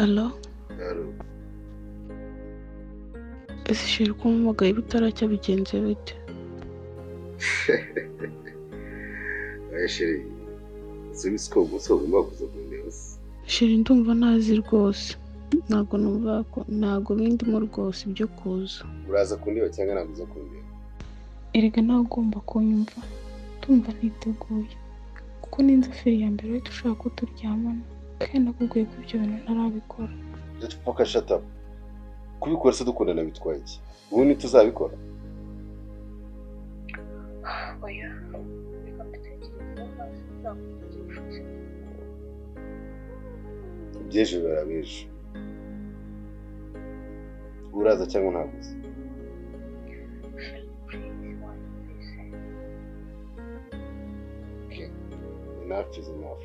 Alo, Alo. ese sheri ko mpamagaye bitaracya bigenze bite? Aya sheri, uzi ko gusa ugomba kuza kundeba se? Sheri ndumva ntazi rwose, ntabwo bindimo rwose ibyo kuza. Uraza kundeba cyangwa ntabwo uza kundeba? Erega nawe ugomba kunyumva, ndumva niteguye kuko ninza feri ya mbere uhita ushaka ko turyamana kandi nakubwiye ko ibyo bintu ntarabikora. Just fucking shut up. Kubikora se dukundana bitwaye iki? Ubu ntituzabikora? Oya, reka mbitekerezeho maze nzakuvugisha. Iby'ejo birabejo. Uraza cyangwa ntabwo uza? Okay, enough is enough.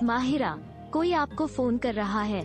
Mahira, कोई आपको फोन कर रहा है।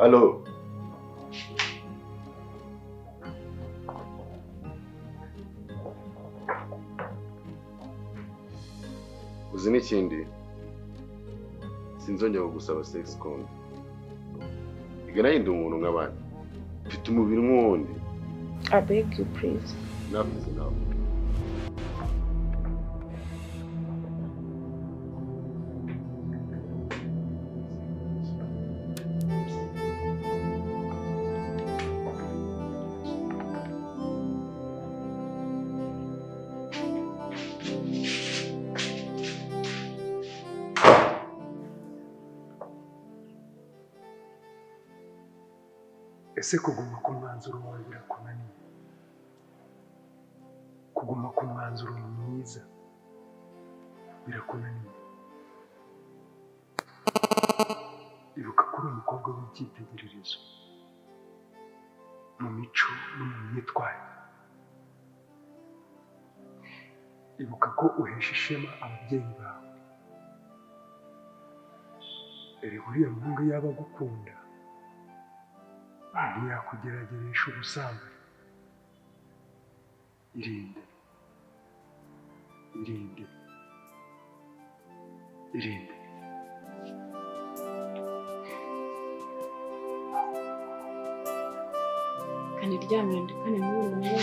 Alo. Uzi n'ikindi? Sinzongera kugusaba sex call. Igana yindi umuntu nk'abandi. Mfite umubiri nk'uwundi. I beg you please. Enough is enough. Ese kuguma ku mwanzuro wawe birakunaniye? Kuguma ku mwanzuro mwiza birakunaniye? Ibuka ko uri umukobwa w'icyitegererezo mu mico no mu myitwarire. Ibuka ko uhesha ishema ababyeyi bawe. Erega uriya muhungu yaba agukunda ntiyakugerageresha ubusambanyi. Irinde, irinde, irinde. Kaniryamira ndikane n'uyu muhungu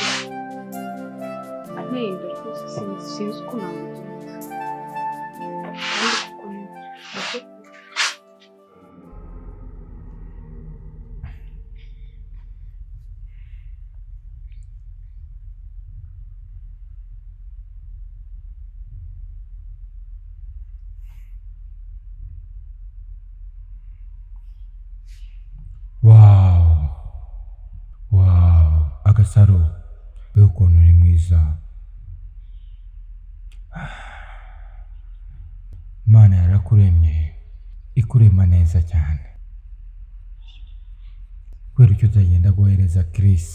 anteye inda rwose sinzi uko namugenza kandi kuko nibyo Agasaro, beho ukuntu uri mwiza. Imana yarakuremye, ikurema neza cyane. Kubera icyo utagenda guhereza Chris.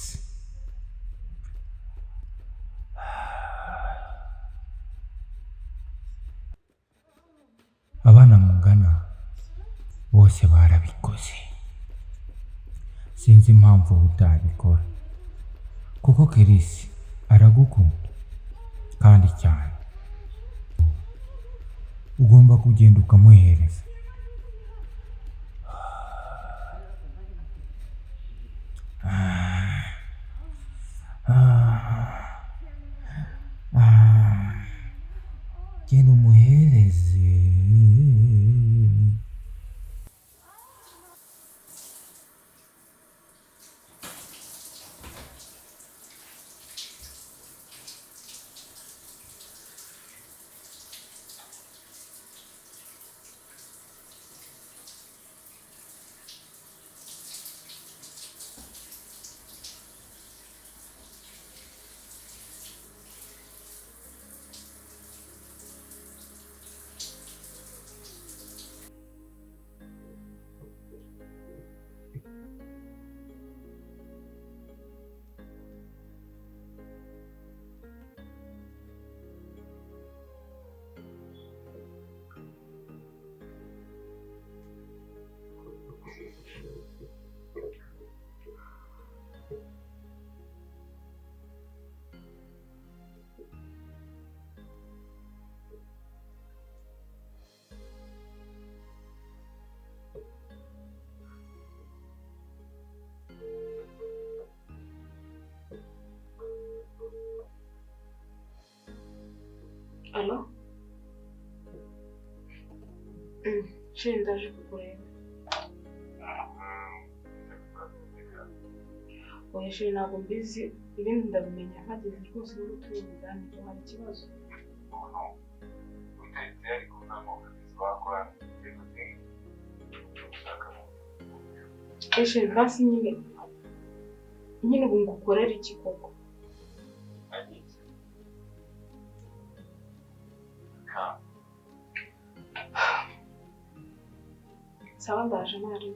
Abana mungana bose barabikoze. Sinzi impamvu utabikora. Kuko Chris aragukunda kandi cyane. Ugomba kugenda ukamuhereza. Genda umuhereze. Alo? Sheri ndaje kukureba. Oya sheri ntabwo mbizi, ibindi ndabimenya mpageze rwose n'ubu turi buganire, hari ikibazo. Sheri basi nyine ubu ngukorera iki koko? Sawa ndaje nari.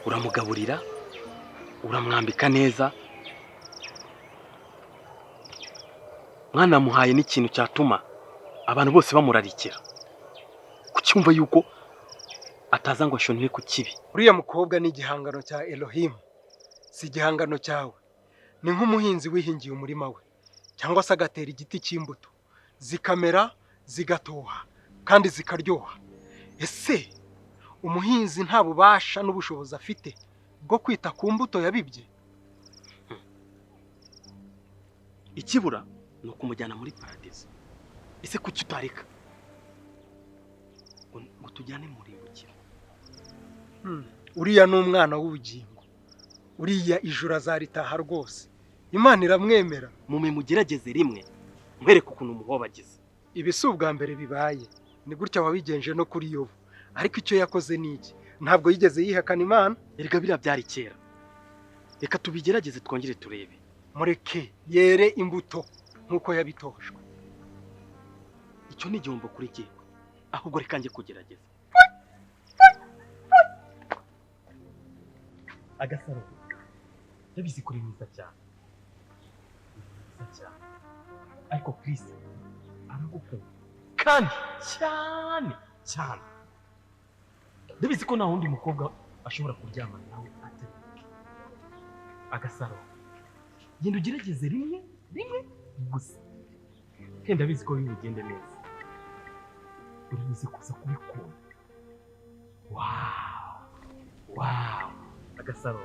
Uramugaburira, uramwambika neza, mwana muhaye n'ikintu cyatuma abantu bose bamurarikira, kucyumva yuko ataza ngo ashonere ku kibi. uriya mukobwa ni igihangano cya Elohim, si igihangano cyawe. Ni nk'umuhinzi wihingiye umurima we cyangwa se agatera igiti cy'imbuto zikamera zigatoha kandi zikaryoha. Ese umuhinzi nta bubasha n'ubushobozi afite bwo kwita ku mbuto yabibye? Ikibura ni ukumujyana muri paradizo. Ese kuki utareka ngo tujyane muri bukira? Uriya ni umwana w'ubugingo, uriya ijuru azaritaha rwose. Imana iramwemera. Mume mugerageze rimwe mwereke ukuntu umuhobagize. Ibi si ubwa mbere bibaye, ni gutya wabigenje no kuri Yobu. Ariko icyo yakoze ni iki? Ntabwo yigeze yihakana Imana. Erega biriya byari kera. Reka tubigerageze twongere turebe. Mureke yere imbuto nk'uko yabitojwe. Icyo ni igihombo kuri jye, ahubwo reka njye kugerageza. Agasaro ndabizi kuri mwiza cyane, ariko Chris aragukunda kandi cyane cyane. Ndabizi ko nta wundi mukobwa ashobora kuryamana nawe atari Agasaro. Genda ugerageze rimwe gusa, kandi ndabizi ko bigende neza. Uribuze kuza kubikunda. Wow, Agasaro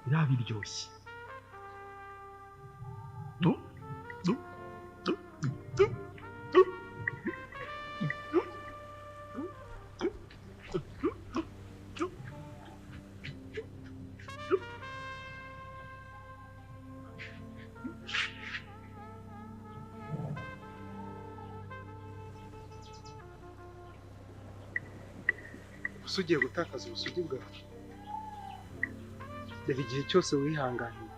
birabiryoshye. gusa ugiye gutakaza ubusugi bwawe. Reba igihe cyose wihanganiye.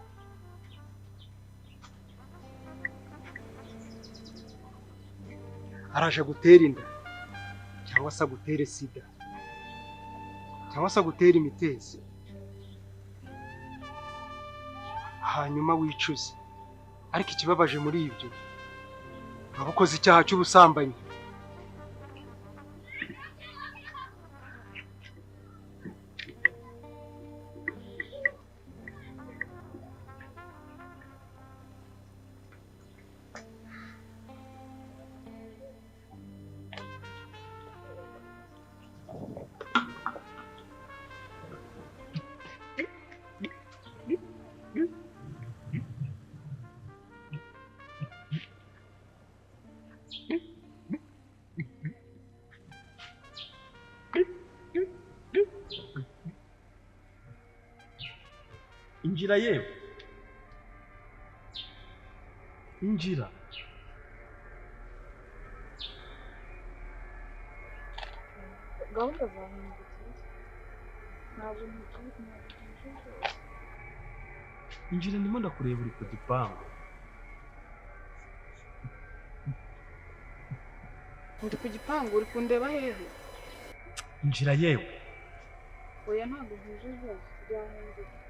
Araje gutera inda cyangwa se agutere sida cyangwa se agutere imitezi, hanyuma wicuze. Ariko ikibabaje muri ibyo, waba ukoze icyaha cy'ubusambanyi. Injira yewe, injira. gahunda zahindutse ntabwo ntegereje. Injira, ndimo ndakureba uri ku gipangu. Ndi ku gipangu, uri kundeba hehe? Injira yewe. Oya ntabwo ntuje zose byahindutse.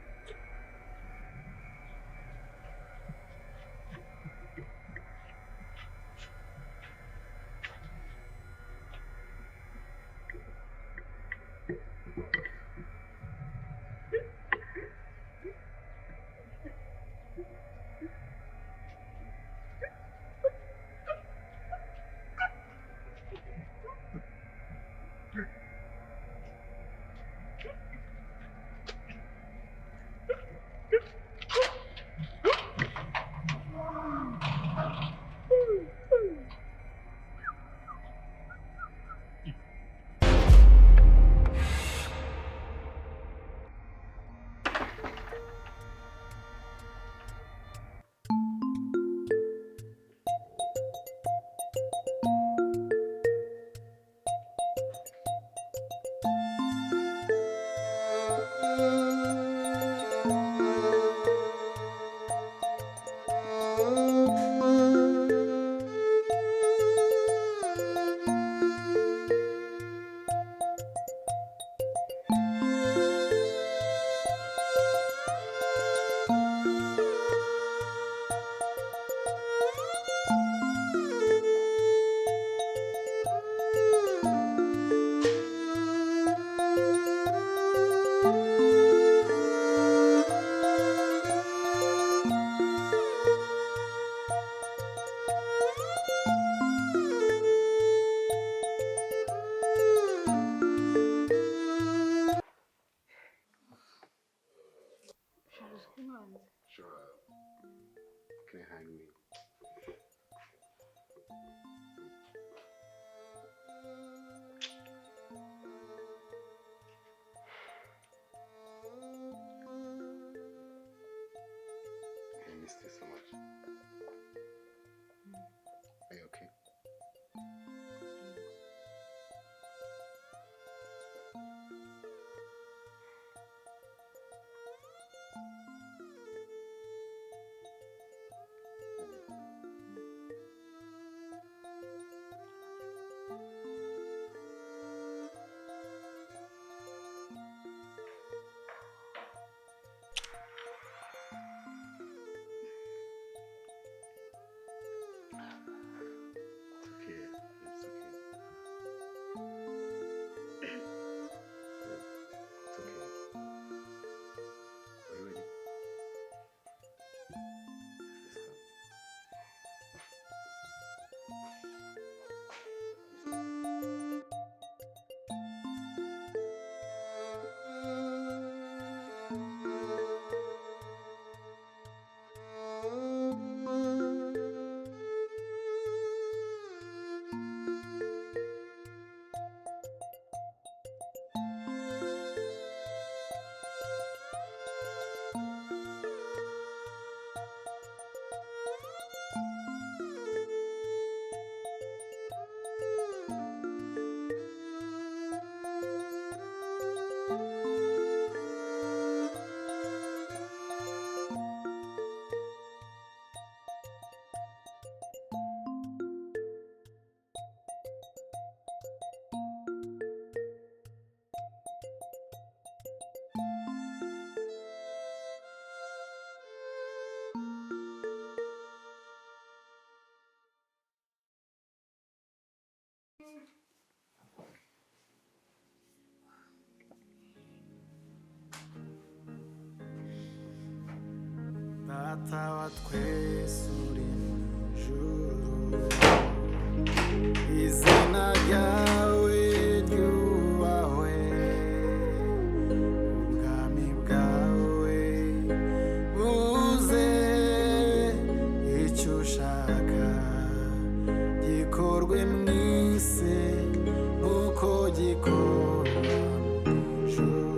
Sure. Can I hang me? I missed you so much. Are you okay? Data wa twese uri mw'ijuru, izina ryawe ryubahwe, ubwami bwawe buze, icyo ushaka gikorwe mw'isi uko gikorwa mw'ijuru.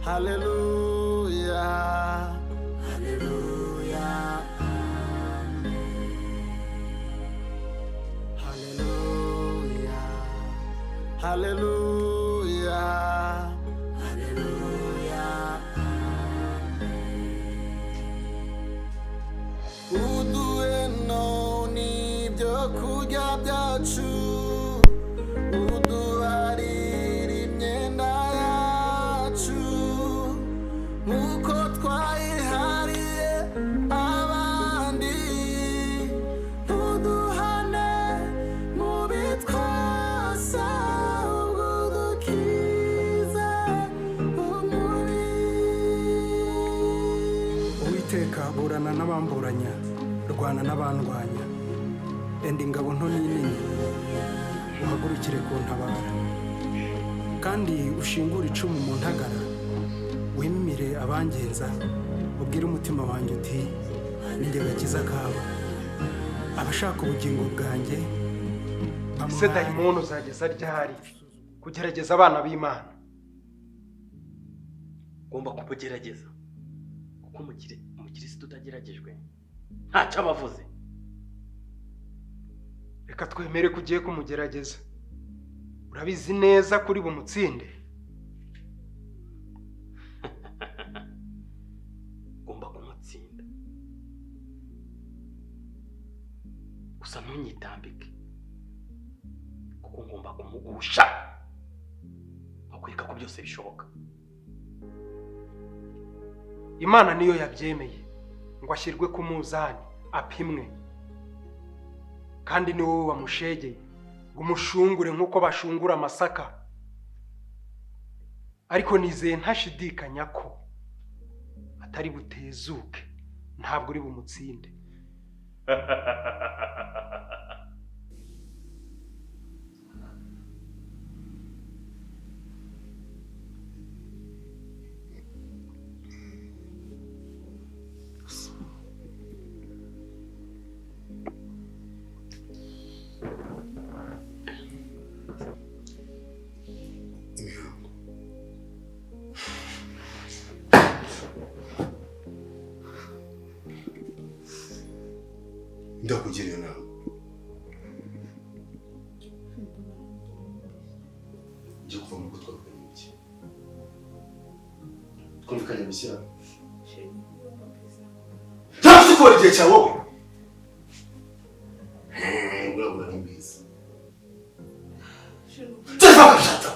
Hallelujah, hallelujah, amen. Hallelujah, hallelujah, hallelujah, amen. Uduhe none ibyo kurya byacu, uduharire imyenda yacu nk'uko twayihariye abandi, ntuduhane mu bitwasa, ahubwo udukize umubi. Uwiteka burana n'abamburanya, rwana n'abandwanya, enda ingabo nto n'inini, uhagurukire kuntabara, kandi ushingure icumu mu ntagara, wimire abangenza, ubwire umutima wanjye uti ninjye gakiza kabo. Abashaka ubugingo bwanjye ese dayimoni uzageza ryari kugerageza abana b'Imana? Ugomba kubugerageza, kuko umukirisitu utageragejwe ntacyo aba avuze. Reka twemere ko ugiye kumugerageza. Urabizi neza kuri bumutsinde. Ugomba kumutsinda, gusa ntunyitambike, kuko ngomba kumugusha akwereka ko byose bishoboka. Imana niyo yabyemeye ngo ashyirwe ku muzani apimwe, kandi ni wowe wamushegeye ngo umushungure nk'uko bashungura amasaka. Ariko nizeye ntashidikanya ko atari butezuke, ntabwo uri bumutsinde. Ndakugiriye inama. Ujye kuva mu gutwa bw'iki. Twumvikanye gushyira. Ntabwo ukora igihe cyawe wowe. Urabura n'imbizi. Teva kashata.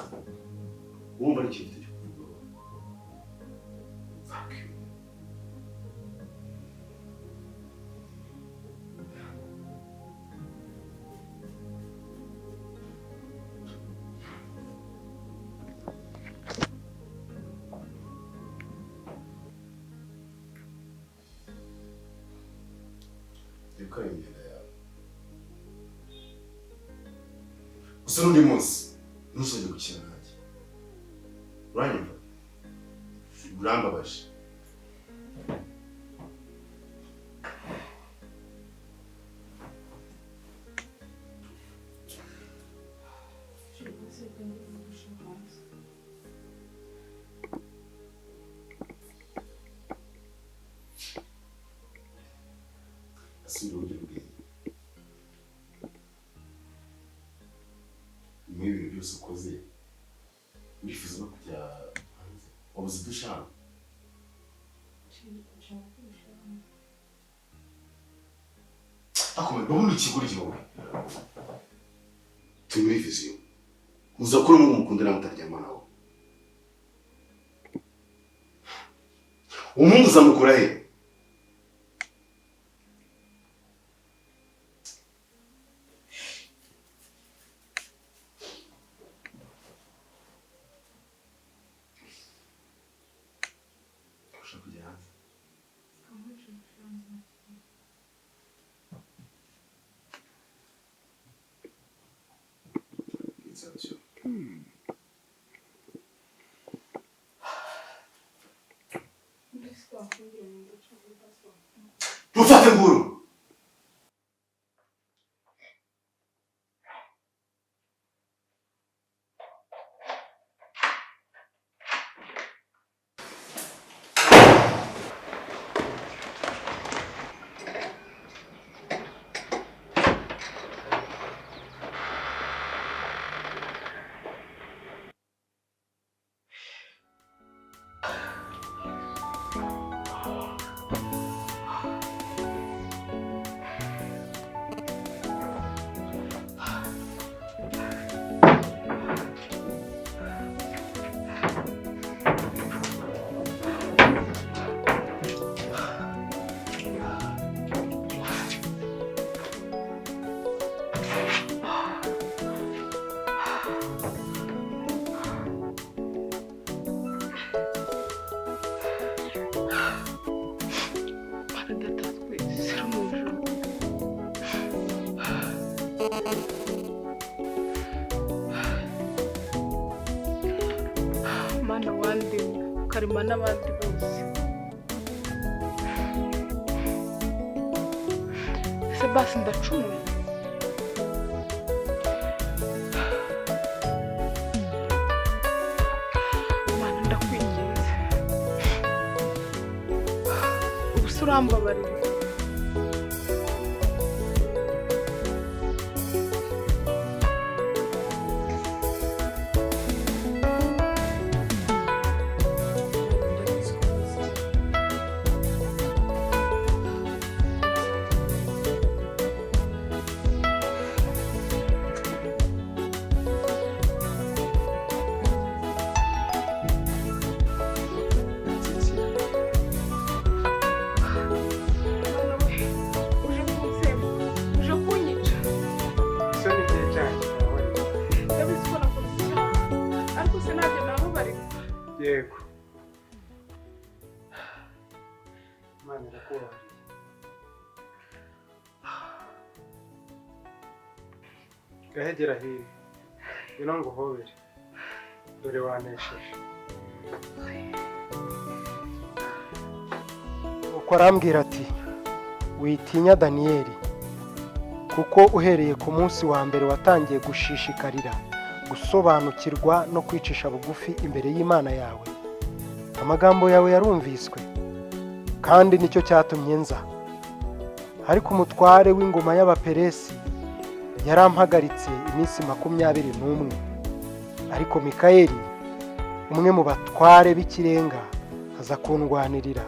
Wumva ari ikintu cyo kuvuga. Fuck you. Dukora imyenda yawe. Gusa n'undi munsi ntusubire gukina nanjye. Uranyumva? Urambabaje. Asubira uburyo bwiza. Nyuma y'ibintu byose ukoze, urifuza no kujya hanze. Wabuze udushaka. Akomeye, ubundi ikigurira wowe. Turi muri viziyo. Uza kuri umuntu mukunda nawe utaryama nawe. umuhungu uzamukura he? Ufate nguru. Mana wandi ukarema n'abandi bose. Ese basi ndacumuye? Mana ndakwinginze. Ubuse urambabarira. Yego. Imana irakubahiriye. Gahegera hiri. Ngwino nguhobere. Dore wanesheje. Uko arambwira ati, witinya Daniyeli, kuko uhereye ku munsi wa mbere watangiye gushishikarira gusobanukirwa no kwicisha bugufi imbere y'Imana yawe. Amagambo yawe yarumviswe, kandi nicyo cyatumye nza. Ariko umutware w'ingoma y'Abaperesi yarampagaritse iminsi 21. Ariko Mikayeli, umwe mu batware b'ikirenga, aza kundwanirira.